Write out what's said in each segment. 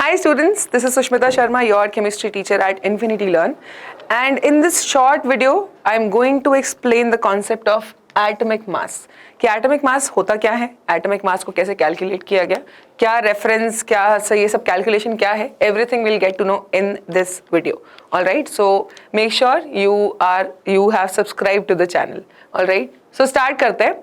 Hi students, this is Sushmita Sharma, your chemistry teacher at Infinity Learn, and in this short video I am going to explain the concept of atomic mass. कि atomic mass होता क्या है, atomic mass को कैसे calculate किया गया, क्या reference, क्या ये सब calculation क्या है, everything we'll get to know in this video. Alright, so make sure you have subscribed to the channel. Alright, so start करते हैं.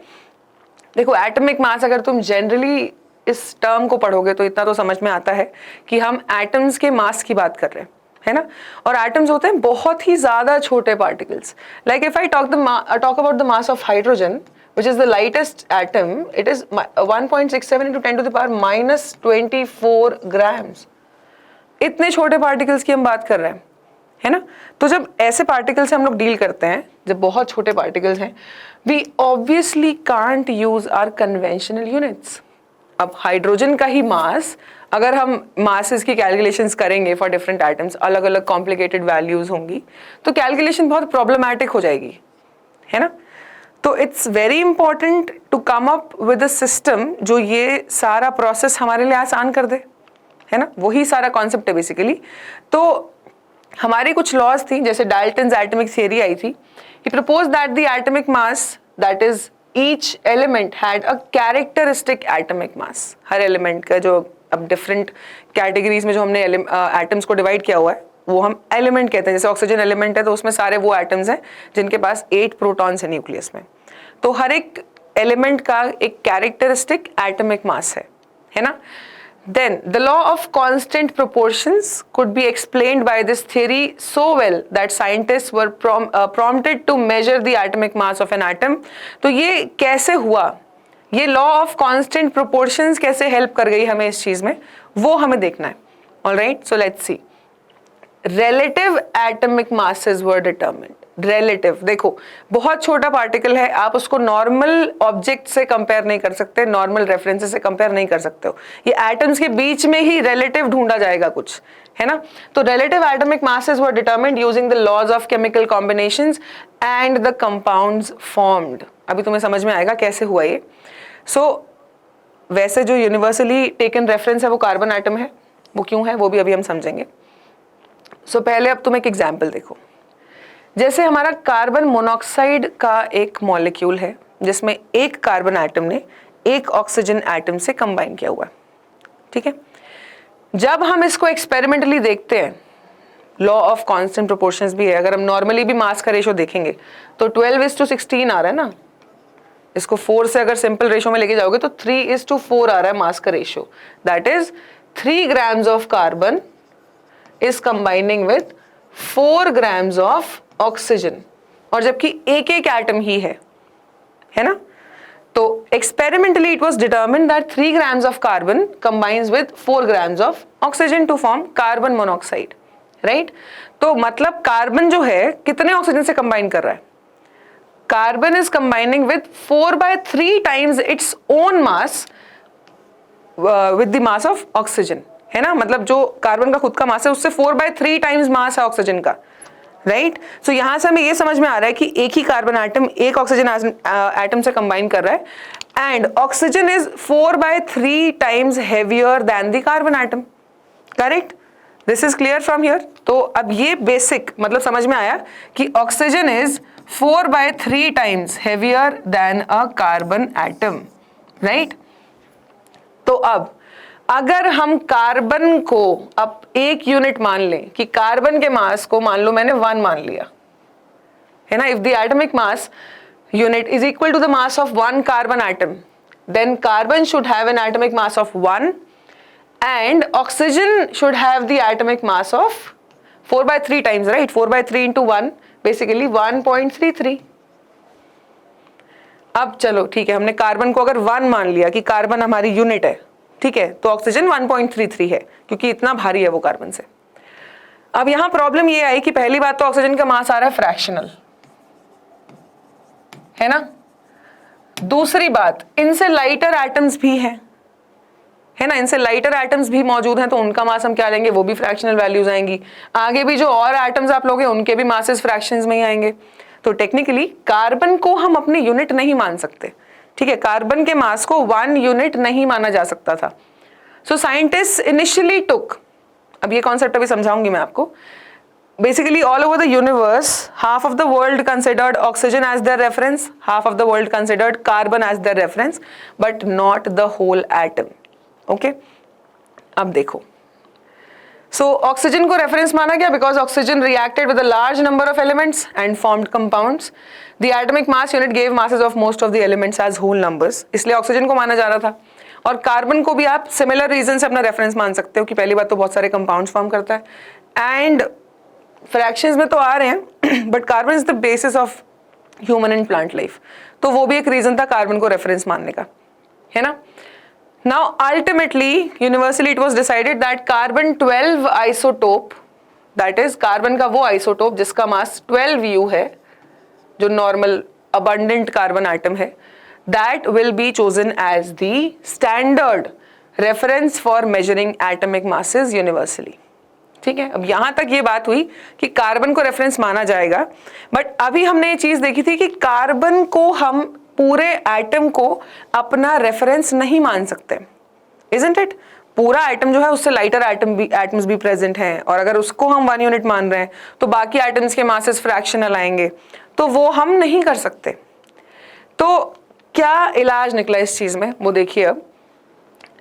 देखो एटॉमिक मास अगर तुम जनरली इस टर्म को पढ़ोगे तो इतना तो समझ में आता है कि हम एटम्स के मास की बात कर रहे हैं, है ना। और एटम्स होते हैं बहुत ही ज्यादा छोटे particles. Like if I talk about the mass of hydrogen which is the lightest atom, it is 1.67 into 10 to the power minus 24 grams. इतने छोटे पार्टिकल्स की हम बात कर रहे हैं, है ना. तो जब ऐसे पार्टिकल से हम लोग डील करते हैं, जब बहुत छोटे पार्टिकल्स हैं, we obviously can't use our conventional units. अब हाइड्रोजन का ही मास अगर हम मासेस की कैलकुलेशंस करेंगे फॉर डिफरेंट एटम्स, अलग अलग कॉम्प्लिकेटेड वैल्यूज होंगी तो कैलकुलेशन बहुत प्रॉब्लमैटिक हो जाएगी, है ना. तो it's very important to come up with a system जो ये सारा प्रोसेस हमारे लिए आसान कर दे, है ना. वही सारा कॉन्सेप्ट है बेसिकली. तो हमारी कुछ लॉज थी, जैसे डाल्टन्स एटॉमिक थियरी आई थी. He propose that the atomic mass that is each element had a characteristic atomic mass. हर एलिमेंट का जो अब डिफरेंट कैटेगरीज में जो हमने एटम्स को डिवाइड किया हुआ है वो हम एलिमेंट कहते हैं. जैसे ऑक्सीजन एलिमेंट है तो उसमें सारे वो एटम्स हैं जिनके पास 8 प्रोटॉन्स है न्यूक्लियस में. तो हर एक एलिमेंट का एक कैरेक्टरिस्टिक एटॉमिक मास है ना. Then the law of constant proportions could be explained by this theory so well that scientists were prompted to measure the atomic mass of an atom. तो ये कैसे हुआ, ये law of constant proportions कैसे help कर गई हमें इस चीज में, वो हमें देखना है. All right, so let's see. Relative atomic masses were determined. Relative, देखो बहुत छोटा पार्टिकल है, आप उसको नॉर्मल ऑब्जेक्ट से कंपेयर नहीं कर सकते, नॉर्मल रेफरेंसेस से कंपेयर नहीं कर सकते हो. ये एटम्स के बीच में ही रिलेटिव ढूंढा जाएगा कुछ, है ना. तो relative atomic masses were determined using the laws of chemical combinations and the compounds formed. अभी तुम्हें समझ में आएगा कैसे हुआ ये. सो वैसे जो यूनिवर्सली टेकन रेफरेंस है वो कार्बन एटम है. वो क्यों है वो भी अभी हम समझेंगे. सो पहले अब तुम एक एग्जाम्पल देखो. जैसे हमारा कार्बन मोनोऑक्साइड का एक मॉलिक्यूल है जिसमें एक कार्बन एटम ने एक ऑक्सीजन एटम से कंबाइन किया हुआ है, ठीक है. जब हम इसको एक्सपेरिमेंटली देखते हैं, लॉ ऑफ कांस्टेंट प्रोपोर्शंस भी है. अगर हम नॉर्मली भी मास का रेशो देखेंगे तो 12:16 आ रहा है ना. इसको 4 से अगर सिंपल रेशो में लेके जाओगे तो 3:4 आ रहा है मास का ratio. That is 3 grams of carbon is combining with 4 grams of oxygen, और जबकि एक एक एटम ही है ना. तो experimentally it was determined that 3 grams of carbon combines with 4 grams of oxygen to form carbon monoxide, right. तो मतलब कार्बन जो है कितने ऑक्सीजन से कंबाइन कर रहा है, carbon is combining with 4/3 times its own mass with the mass of oxygen, है ना. मतलब जो कार्बन का खुद का मास है उससे 4/3 times मास है ऑक्सीजन का, राइट. सो यहां से हमें ये समझ में आ रहा है कि एक ही कार्बन एटम एक ऑक्सीजन एटम से कंबाइन कर रहा है and oxygen is 4/3 times heavier than the carbon atom, correct. This is clear from here. तो अब ये बेसिक मतलब समझ में आया कि oxygen is 4/3 times heavier than a carbon atom, right. तो अब अगर हम कार्बन को अब एक यूनिट मान लें कि कार्बन के मास को मान लो मैंने 1 मान लिया, है ना. If the atomic mass unit is equal to the mass of 1 carbon atom, then carbon should have an atomic mass of 1 and oxygen should have the atomic mass of 4/3 times, right. 4/3 into 1 basically 1.33. अब चलो ठीक है, हमने carbon को अगर 1 मान लिया कि कार्बन हमारी यूनिट है, ठीक है, तो ऑक्सीजन 1.33 है क्योंकि इतना भारी है वो कार्बन से. अब यहां प्रॉब्लम ये आई कि पहली बात तो ऑक्सीजन का मास आ रहा है फ्रैक्शनल, है ना. दूसरी बात इनसे लाइटर एटम्स भी हैं, है ना. इनसे लाइटर एटम्स भी मौजूद हैं तो उनका मास हम क्या लेंगे, वो भी फ्रैक्शनल वैल्यूज आएंगी. आगे भी जो और एटम्स आप लोगे उनके भी मासेस फ्रैक्शंस में ही आएंगे. तो टेक्निकली कार्बन को हम अपनी यूनिट नहीं मान सकते, ठीक है. कार्बन के मास को 1 यूनिट नहीं माना जा सकता था. सो साइंटिस्ट इनिशियली टुक अब ये कॉन्सेप्ट अभी समझाऊंगी मैं आपको। Basically, all over the universe, half of the world considered oxygen as their reference, half of the world considered carbon as their reference, but not the whole atom. Okay? अब देखो, so oxygen को reference माना गया because oxygen reacted with a large number of elements and formed compounds. The atomic mass unit gave masses of most of the elements as whole numbers. इसलिए oxygen को माना जा रहा था। और कार्बन को भी आप सिमिलर रीजन से अपना रेफरेंस मान सकते हो कि पहली बात तो बहुत सारे कंपाउंड्स फॉर्म करता है एंड फ्रैक्शंस में तो आ रहे हैं, but carbon is the basis of human and plant life, तो वो भी एक रीजन था कार्बन को रेफरेंस मानने का, है ना। Now ultimately universally it was decided that carbon 12 isotope, that is carbon का वो आइसोटोप जिसका मास 12U है, जो नॉर्मल अबंडेंट कार्बन आइटम है, that will be chosen as the standard reference for measuring atomic masses universally. ठीक है, अब यहां तक ये बात हुई कि कार्बन को रेफरेंस माना जाएगा, बट अभी हमने ये चीज देखी थी कि कार्बन को हम पूरे एटम को अपना रेफरेंस नहीं मान सकते, इजंट इट। पूरा एटम जो है उससे लाइटर एटम्स भी प्रेजेंट हैं, और अगर उसको हम 1 यूनिट मान रहे हैं तो बाकी एटम्स के मासेस फ्रैक्शनल आएंगे, तो वो हम नहीं कर सकते। तो क्या इलाज निकला इस चीज में, वो देखिए। अब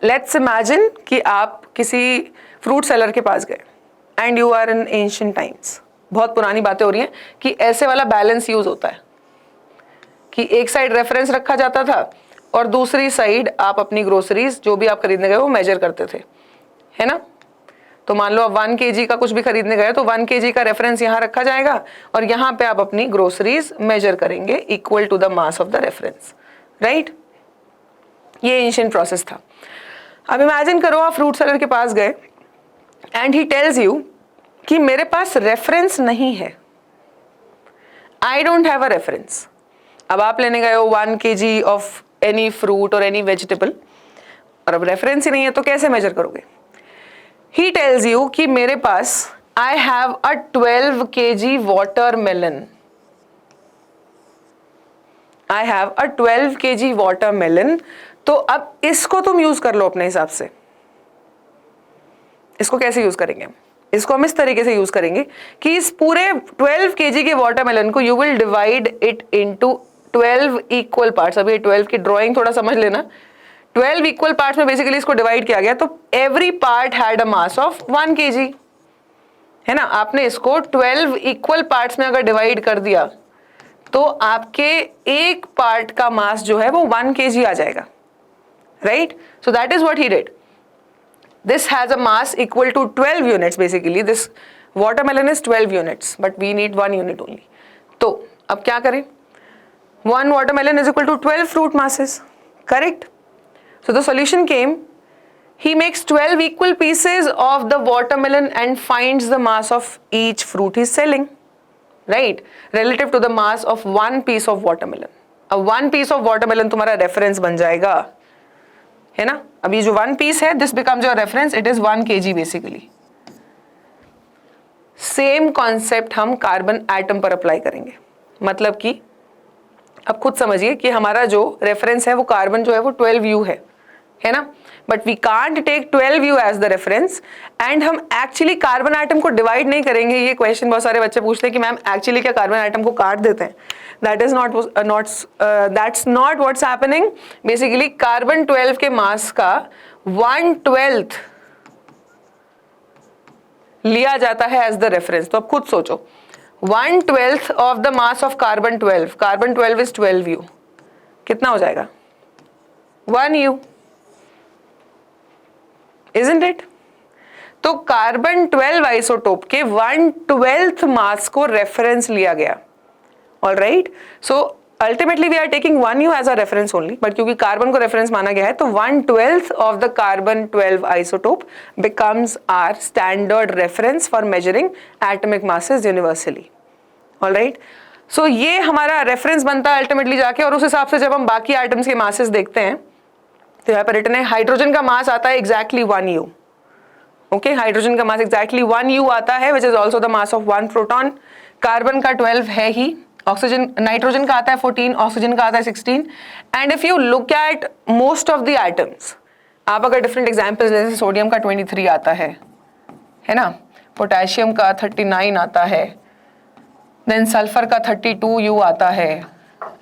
लेट्स इमेजिन कि आप किसी फ्रूट सेलर के पास गए and you are in ancient times, बहुत पुरानी बातें हो रही हैं कि ऐसे वाला बैलेंस यूज होता है कि एक साइड रेफरेंस रखा जाता था और दूसरी साइड आप अपनी ग्रोसरीज जो भी आप खरीदने गए वो मेजर करते थे, है ना। तो मान लो आप 1 kg का कुछ भी खरीदने गए तो 1 kg का रेफरेंस यहाँ रखा जाएगा और यहाँ पे आप अपनी ग्रोसरीज मेजर करेंगे equal to the mass of the reference, right. ये एंशिएंट प्रोसेस था। अब इमेजिन करो आप फ्रूट सेलर के पास गए एंड ही टेल्स यू कि मेरे पास रेफरेंस नहीं है, I don't have a reference. अब आप लेने गए हो 1 kg ऑफ एनी फ्रूट और एनी वेजिटेबल, और अब रेफरेंस ही नहीं है तो कैसे मेजर करोगे। ही टेल्स यू कि मेरे पास I have a 12 kg watermelon, I have a 12 kg watermelon. तो अब इसको तुम यूज कर लो अपने हिसाब से। इसको कैसे यूज करेंगे, इसको हम इस तरीके से यूज करेंगे कि इस पूरे 12 kg के वाटरमेलन को you will divide it into 12 equal parts. अभी 12 की ड्राइंग थोड़ा समझ लेना। 12 इक्वल पार्ट्स में बेसिकली इसको डिवाइड किया गया, तो every part had a mass of 1 kg, है ना। आपने इसको 12 इक्वल पार्ट्स में अगर डिवाइड कर दिया तो आपके एक पार्ट का मास जो है वो 1 kg आ जाएगा, right. So that is what he did. This has a mass equal to 12 units basically. This watermelon is 12 units, but we need 1 unit only. तो अब क्या करें, 1 watermelon is equal to 12 fruit masses, correct? So the solution came, he makes 12 equal pieces of the watermelon and finds the mass of each fruit he's selling, right? Relative to the mass of 1 piece of watermelon. अब 1 piece of watermelon तुम्हारा reference बन जाएगा, है ना। अब ये जो 1 piece है, this becomes your reference, it is 1 kg basically. Same concept हम कार्बन एटम पर अप्लाई करेंगे, मतलब कि अब खुद समझिए कि हमारा जो रेफरेंस है वो कार्बन जो है वो 12U है ना। But we can't take 12U as the reference and हम एक्चुअली कार्बन एटम को डिवाइड नहीं करेंगे। ये क्वेश्चन बहुत सारे बच्चे पूछते हैं कि मैम एक्चुअली क्या कार्बन एटम को काट देते हैं। that's not what's happening. Basically carbon 12 के मास का 1/12 लिया जाता है एज द रेफरेंस। तो अब खुद सोचो, 1/12 of the mass of carbon 12, carbon 12 is 12U, कितना हो जाएगा 1U, isn't it? तो कार्बन 12 आइसोटोप के 1/12 मास को रेफरेंस लिया गया। All right, so ultimately we are taking 1U as a reference only, but क्योंकि कार्बन को रेफरेंस माना गया है तो 1/12 of the carbon 12 isotope becomes our standard reference for measuring atomic masses universally. All right, so ये हमारा reference बनता है अल्टीमेटली जाके, और उस हिसाब से जब हम बाकी एटम्स के मासेस देखते हैं तो यहाँ पर रिटन है हाइड्रोजन का मास आता है एग्जैक्टली 1U। ओके, हाइड्रोजन का मास एग्जैक्टली 1U आता है, which is also the mass of 1 proton. Carbon का 12 है ही, ऑक्सीजन नाइट्रोजन का आता है 14, ऑक्सीजन का आता है 16। And if you look at most of the atoms, आप अगर डिफरेंट एग्जांपल्स जैसे सोडियम का 23 आता है है ना, पोटेशियम का 39 आता है, देन सल्फर का 32U आता है,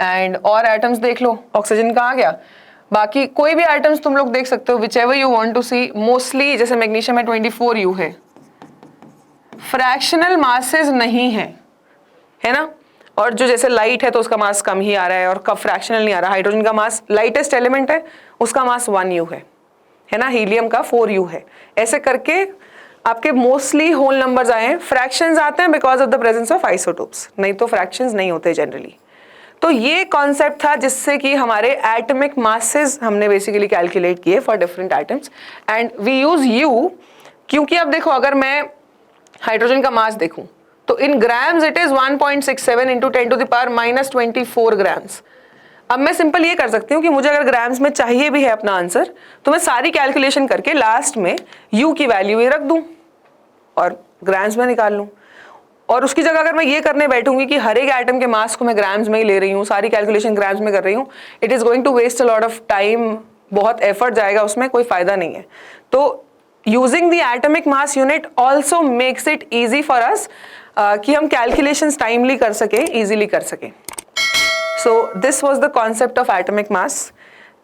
एंड और एटम्स देख लो, ऑक्सीजन का आ गया, बाकी कोई भी एटम्स तुम लोग देख सकते हो, whichever you want to see. Mostly जैसे मैग्नीशियम में 24U है, फ्रैक्शनल मासेस नहीं है ना, और जो जैसे लाइट है तो उसका मास कम ही आ रहा है और कब फ्रैक्शनल नहीं आ रहा। हाइड्रोजन का मास लाइटेस्ट एलिमेंट है, उसका मास 1U है ना, हीलियम का 4U है। ऐसे करके आपके मोस्टली होल नंबर्स आए हैं, फ्रैक्शंस आते हैं because of the presence of isotopes, नहीं तो फ्रैक्शंस नहीं होते जनरली। तो ये कॉन्सेप्ट था जिससे कि हमारे एटॉमिक मासेस हमने बेसिकली कैलकुलेट किए for different atoms, and we use U, क्योंकि अब देखो अगर मैं हाइड्रोजन का मास देखूं तो in grams it is 1.67 into 10⁻⁻24 grams. अब मैं सिंपल ये कर सकती हूँ कि मुझे अगर ग्राम्स में चाहिए भी है अपना आंसर, तो मैं सारी कैलकुलेशन करके लास्ट में U की वैल्यू ही रख दूं और ग्राम्स में निकाल लूं। और उसकी जगह अगर मैं ये करने बैठूंगी कि हर एक एटम के मास को मैं ग्राम्स में ही ले रही हूँ, सारी कैलकुलेशन ग्राम्स में कर रही हूँ, it is going to waste a lot of time, बहुत एफर्ट जाएगा उसमें, कोई फायदा नहीं है। तो using the atomic mass unit also makes it easy for us कि हम कैलकुलेशंस टाइमली कर सके, इजीली कर सके। So this was the concept of atomic mass.